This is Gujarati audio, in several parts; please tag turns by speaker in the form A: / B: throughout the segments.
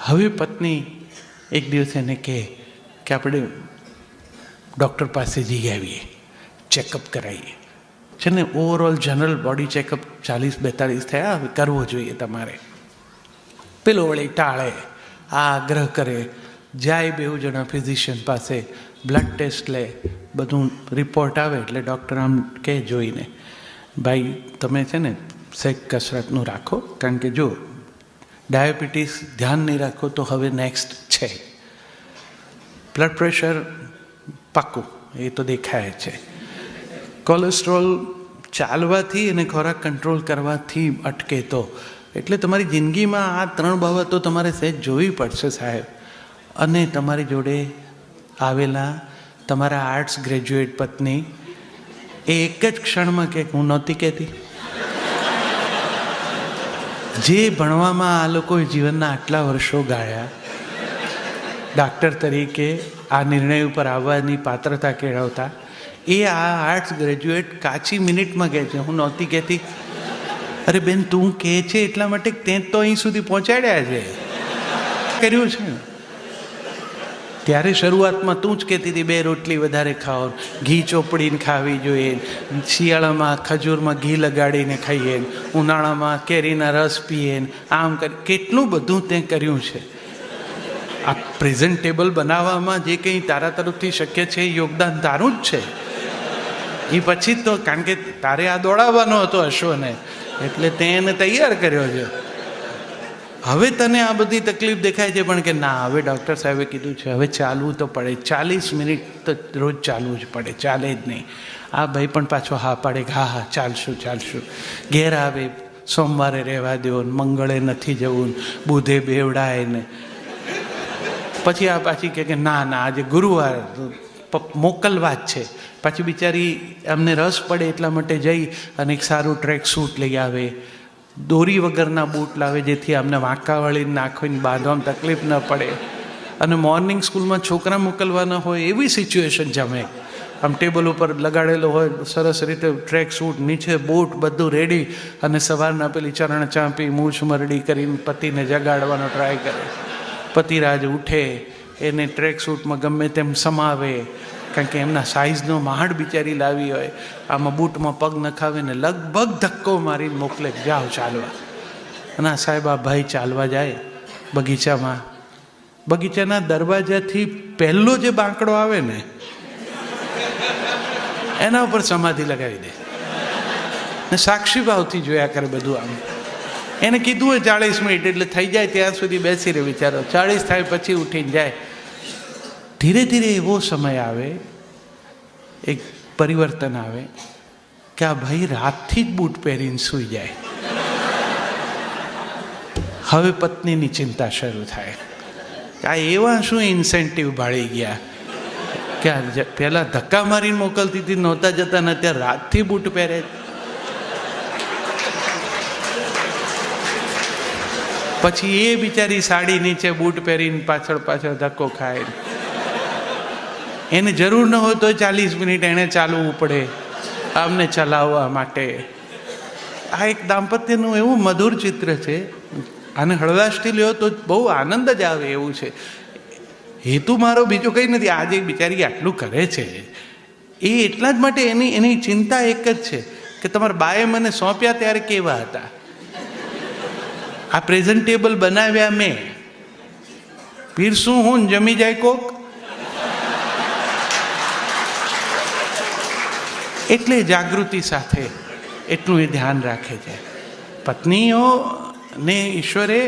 A: હવે પત્ની એક દિવસ એને કહે કે આપણે ડૉક્ટર પાસે જઈ આવીએ, ચેકઅપ કરાવીએ. છે ને ઓવરઓલ જનરલ બોડી ચેકઅપ 40-42 થયા, હવે કરવો જોઈએ તમારે. પેલો વળી ટાળે, આ આગ્રહ કરે, જાય બેઉ જણા ફિઝિશિયન પાસે, બ્લડ ટેસ્ટ લે, બધું રિપોર્ટ આવે એટલે ડૉક્ટર આમ કહે જોઈને, ભાઈ તમે છે ને સહેજ કસરતનું રાખો, કારણ કે જો ડાયાબિટીસ ધ્યાન નહીં રાખો તો હવે નેક્સ્ટ છે. બ્લડ પ્રેશર પાક્કું, એ તો દેખાય છે. કોલેસ્ટ્રોલ ચાલવાથી અને ખોરાક કંટ્રોલ કરવાથી અટકે તો. એટલે તમારી જિંદગીમાં આ 3 બાબતો તમારે સહેજ જોવી પડશે સાહેબ. અને તમારી જોડે આવેલા તમારા આર્ટ્સ ગ્રેજ્યુએટ પત્ની એ એક જ ક્ષણમાં કે હું નહોતી કહેતી. જે ભણવામાં આ લોકોએ જીવનના આટલા વર્ષો ગાળ્યા, ડાક્ટર તરીકે આ નિર્ણય ઉપર આવવાની પાત્રતા કેળવતા, એ આ આર્ટ્સ ગ્રેજ્યુએટ કાચી મિનિટમાં કહે છે હું નહોતી કહેતી. અરે બેન, તું કહે છે એટલા માટે તે તો અહીં સુધી પહોંચાડ્યા છે, કર્યું છે. ત્યારે શરૂઆતમાં તું જ કહેતી હતી 2 રોટલી વધારે ખાઓ, ઘી ચોપડીને ખાવી જોઈએ, શિયાળામાં ખજૂરમાં ઘી લગાડીને ખાઈએ, ઉનાળામાં કેરીના રસ પીએ, આમ કરી કેટલું બધું તે કર્યું છે. આ પ્રેઝન્ટેબલ બનાવવામાં જે કંઈ તારા તરફથી શક્ય છે એ યોગદાન તારું જ છે. એ પછી તો કારણ કે તારે આ દોડાવવાનો હતો અશ્વને, એટલે તે એને તૈયાર કર્યો છે. હવે તને આ બધી તકલીફ દેખાય છે, પણ કે ના, હવે ડૉક્ટર સાહેબે કીધું છે હવે ચાલવું તો પડે, 40 મિનિટ તો રોજ ચાલવું જ પડે, ચાલે જ નહીં. આ ભાઈ પણ પાછો હા પાડે, હા ચાલશું. ઘેર આવે, સોમવારે રહેવા દો, મંગળે નથી જવું, બુધે બેવડાય ને પછી આ પાછી કે ના આજે ગુરુવાર મોકલવા જ છે. પાછી બિચારી અમને રસ પડે એટલા માટે જઈ અને એક સારું ટ્રેક સૂટ લઈ આવે, દોરી વગરના બૂટ લાવે, જેથી અમને વાંકા વળીને નાખીને બાંધવામાં તકલીફ ન પડે. અને મોર્નિંગ સ્કૂલમાં છોકરા મોકલવાના હોય એવી સિચ્યુએશન જમે, આમ ટેબલ ઉપર લગાડેલો હોય સરસ રીતે ટ્રેક સૂટ, નીચે બૂટ, બધું રેડી, અને સવારના પેલી ચરણ ચાંપી મૂછ મરડી કરીને પતિને જગાડવાનો ટ્રાય કરે. પતિરાજ ઉઠે, એને ટ્રેક સૂટમાં ગમે તેમ સમાવે, કારણ કે એમના સાઇઝનો મહાડ બિચારી લાવી હોય, આમાં બૂટમાં પગ નખાવે ને લગભગ ધક્કો મારીને મોકલે, જાઓ ચાલવા. અને આ સાહેબ આ ભાઈ ચાલવા જાય બગીચામાં, બગીચાના દરવાજાથી પહેલો જે બાંકડો આવે ને એના ઉપર સમાધિ લગાવી દે ને સાક્ષી ભાવથી જોયા કરે બધું. આમ એને કીધું હોય 40 મિનિટ એટલે થઈ જાય ત્યાં સુધી બેસી રહે વિચારો, 40 થાય પછી ઉઠીને જાય. ધીરે ધીરે એવો સમય આવે, એક પરિવર્તન આવે કે આ ભાઈ રાતથી જ બૂટ પહેરીને સૂઈ જાય. હવે પત્નીની ચિંતા શરૂ થાય કે આ એવા શું ઇન્સેન્ટિવ ભાળી ગયા કે પહેલા ધક્કા મારીને મોકલતી હતી, નહોતા જતા ને અત્યારે રાતથી બૂટ પહેરે. પછી એ બિચારી સાડી નીચે બૂટ પહેરીને પાછળ ધક્કો ખાય. એને જરૂર ન હોય તો 40 મિનિટ એને ચાલવું પડે આમને ચલાવવા માટે. આ એક દાંપત્યનું એવું મધુર ચિત્ર છે. આને હળવાશથી લ્યો તો બહુ આનંદ જ આવે એવું છે. હેતુ મારો બીજો કંઈ નથી. આજે બિચારી આટલું કરે છે એ એટલા જ માટે એની ચિંતા એક જ છે કે તમારા બાએ મને સોંપ્યા ત્યારે કેવા હતા, આ પ્રેઝન્ટેબલ બનાવ્યા મેં, પીરસું હું જમી જાય કોક. એટલે જાગૃતિ સાથે એટલું એ ધ્યાન રાખે છે. પત્નીઓને ઈશ્વરે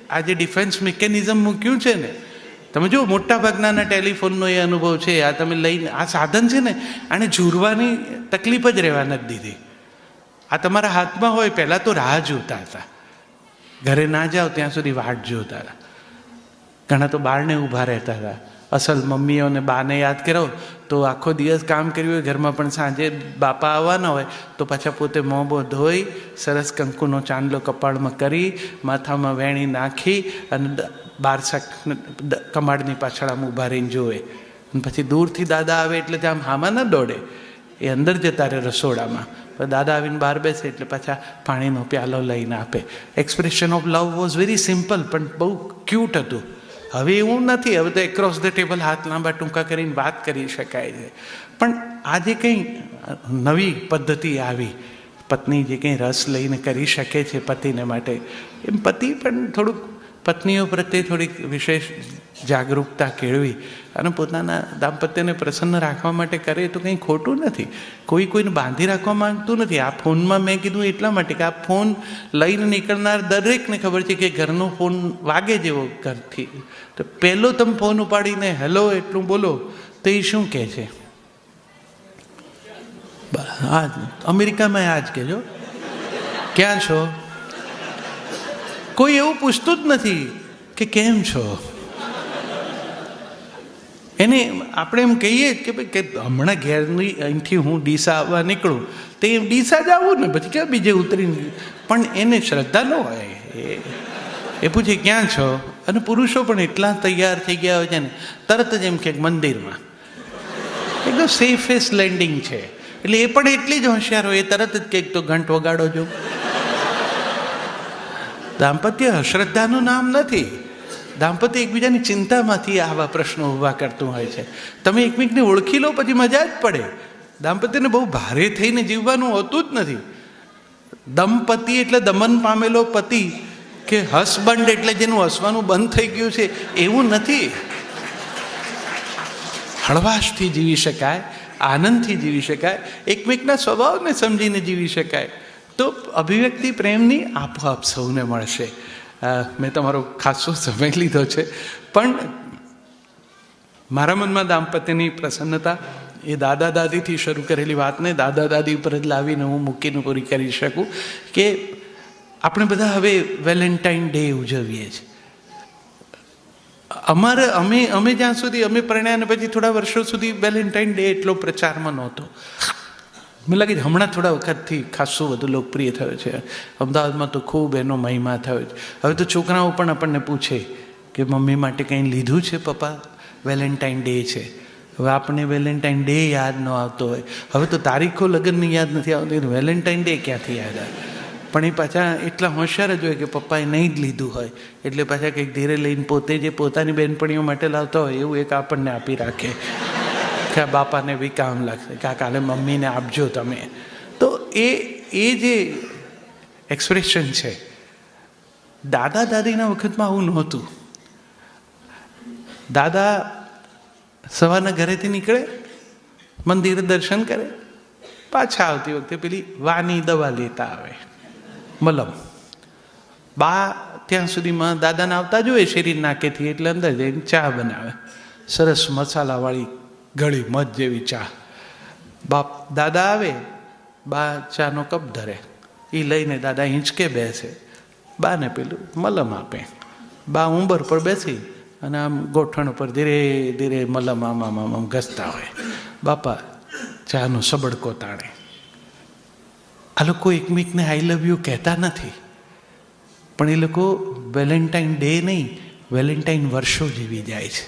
A: આ જે ડિફેન્સ મિકેનિઝમ મૂક્યું છે ને, તમે જો મોટા ભાગના ટેલિફોનનો એ અનુભવ છે, આ તમે લઈને આ સાધન છે ને, આને ઝૂરવાની તકલીફ જ રહેવા નથી દીધી. આ તમારા હાથમાં હોય, પહેલાં તો રાહ જોતા હતા, ઘરે ના જાઓ ત્યાં સુધી વાટ જોતા હતા. ઘણા તો બારણે ઊભા રહેતા હતા. અસલ મમ્મીઓને બાને યાદ કરો તો આખો દિવસ કામ કર્યું હોય ઘરમાં, પણ સાંજે બાપા આવવાના હોય તો પાછા પોતે મોં ધોઈ સરસ કંકુનો ચાંદલો કપાળમાં કરી, માથામાં વેણી નાખી અને બારસા કમાડની પાછળ આમ ઊભા રહીને જોવે. અને પછી દૂરથી દાદા આવે એટલે આમ હામાં ન દોડે, એ અંદર જતા રહે રસોડામાં. દાદા આવીને બહાર બેસે એટલે પાછા પાણીનો પ્યાલો લઈને આપે. Expression of love was very simple, પણ બહુ ક્યુટ હતું. હવે એવું નથી, હવે તો એક્રોસ ધ ટેબલ હાથ લાંબા ટૂંકા કરીને વાત કરી શકાય છે. પણ આજે કંઈ નવી પદ્ધતિ આવી, પત્ની જે કંઈ રસ લઈને કરી શકે છે પતિને માટે, એમ પતિ પણ થોડુંક પત્નીઓ પ્રત્યે થોડીક વિશેષ જાગૃતતા કેળવી અને પોતાના દાંપત્યને પ્રસન્ન રાખવા માટે કરે તો કંઈ ખોટું નથી. કોઈને બાંધી રાખવા માંગતું નથી. આ ફોનમાં મેં કીધું એટલા માટે કે આ ફોન લઈને નીકળનાર દરેકને ખબર છે કે ઘરનો ફોન વાગે જેવો ઘરથી, તો પહેલો તમે ફોન ઉપાડીને હેલો એટલું બોલો તો એ શું કહે છે? હા, અમેરિકામાં આ જ કહેજો, ક્યાં છો? કોઈ એવું પૂછતું જ નથી કે કેમ છો. એને આપણે એમ કહીએ કે ભાઈ કે હમણાં ઘેરની અહીંથી હું ડીસા આવવા નીકળું તો એમ ડીસા જ આવું ને, પછી ક્યાં બીજે ઉતરીને. પણ એને શ્રદ્ધા ન હોય, એ પૂછે ક્યાં છો. અને પુરુષો પણ એટલા તૈયાર થઈ ગયા હોય છે ને, તરત જ એમ કે મંદિરમાં. એકદમ સેફેસ્ટ લેન્ડિંગ છે. એટલે એ પણ એટલી જ હોશિયાર હોય, એ તરત જ કંઈક તો ઘંટ વગાડો જો. દાંપત્ય અશ્રદ્ધાનું નામ નથી. દાંપત્ય એકબીજાની ચિંતામાંથી આવા પ્રશ્નો ઊભા કરતું હોય છે. તમે એકમેકને ઓળખી લો પછી મજા જ પડે. દાંપત્યને બહુ ભારે થઈને જીવવાનું હોતું જ નથી. દંપતિ એટલે દમન પામેલો પતિ, કે હસબન્ડ એટલે જેનું હસવાનું બંધ થઈ ગયું છે એવું નથી. હળવાશથી જીવી શકાય, આનંદથી જીવી શકાય, એકમેકના સ્વભાવને સમજીને જીવી શકાય, તો અભિવ્યક્તિ પ્રેમની આપોઆપ સૌને મળશે. મેં તમારો ખાસો સમય લીધો છે, પણ મારા મનમાં દાંપત્યની પ્રસન્નતા એ દાદા દાદીથી શરૂ કરેલી વાતને દાદા દાદી ઉપર જ લાવીને હું મૂકીને પૂરી કરી શકું કે આપણે બધા હવે વેલેન્ટાઇન ડે ઉજવીએ છીએ. અમે જ્યાં સુધી અમે પરણ્યા પછી થોડા વર્ષો સુધી વેલેન્ટાઇન ડે એટલો પ્રચારમાં નહોતો. મને લાગે છે હમણાં થોડા વખતથી ખાસું વધુ લોકપ્રિય થયો છે. અમદાવાદમાં તો ખૂબ એનો મહિમા થયો છે. હવે તો છોકરાઓ પણ આપણને પૂછે કે મમ્મી માટે કંઈ લીધું છે પપ્પા? વેલેન્ટાઇન ડે છે. હવે આપણને વેલેન્ટાઇન ડે યાદ ન આવતો હોય, હવે તો તારીખો લગ્નની યાદ નથી આવતી, વેલેન્ટાઇન ડે ક્યાંથી યાદ આવે? પણ એ પાછા એટલા હોશિયાર જ હોય કે પપ્પાએ નહીં જ લીધું હોય એટલે પાછા કંઈક ધીરે લઈને પોતે જે પોતાની બહેનપણીઓ માટે લાવતા હોય એવું એક આપણને આપી રાખે કે આ બાપાને બી કામ લાગશે, કે આ કાલે મમ્મીને આપજો તમે. તો એ જે એક્સપ્રેશન છે, દાદા દાદીના વખતમાં આવું નહોતું. દાદા સવારના ઘરેથી નીકળે, મંદિરે દર્શન કરે, પાછા આવતી વખતે પેલી વાની દવા લેતા આવે, મલમ. બા ત્યાં સુધીમાં દાદાને આવતા જોઈએ શરીર નાકેથી, એટલે અંદર જઈને ચા બનાવે, સરસ મસાલાવાળી ગળી મધ જેવી ચા. દાદા આવે, બા ચાનો કપ ધરે, એ લઈને દાદા હિંચકે બેસે, બાને પેલું મલમ આપે. બા ઉંબર પર બેસી અને આમ ગોઠણ ઉપર ધીરે ધીરે મલમ આમ ઘસતા હોય. બાપા ચાનો સબડકો તાણે. આ લોકો એકમેકને આઈ લવ યુ કહેતા નથી, પણ એ લોકો વેલેન્ટાઇન ડે નહીં, વેલેન્ટાઇન વર્ષો જીવી જાય છે.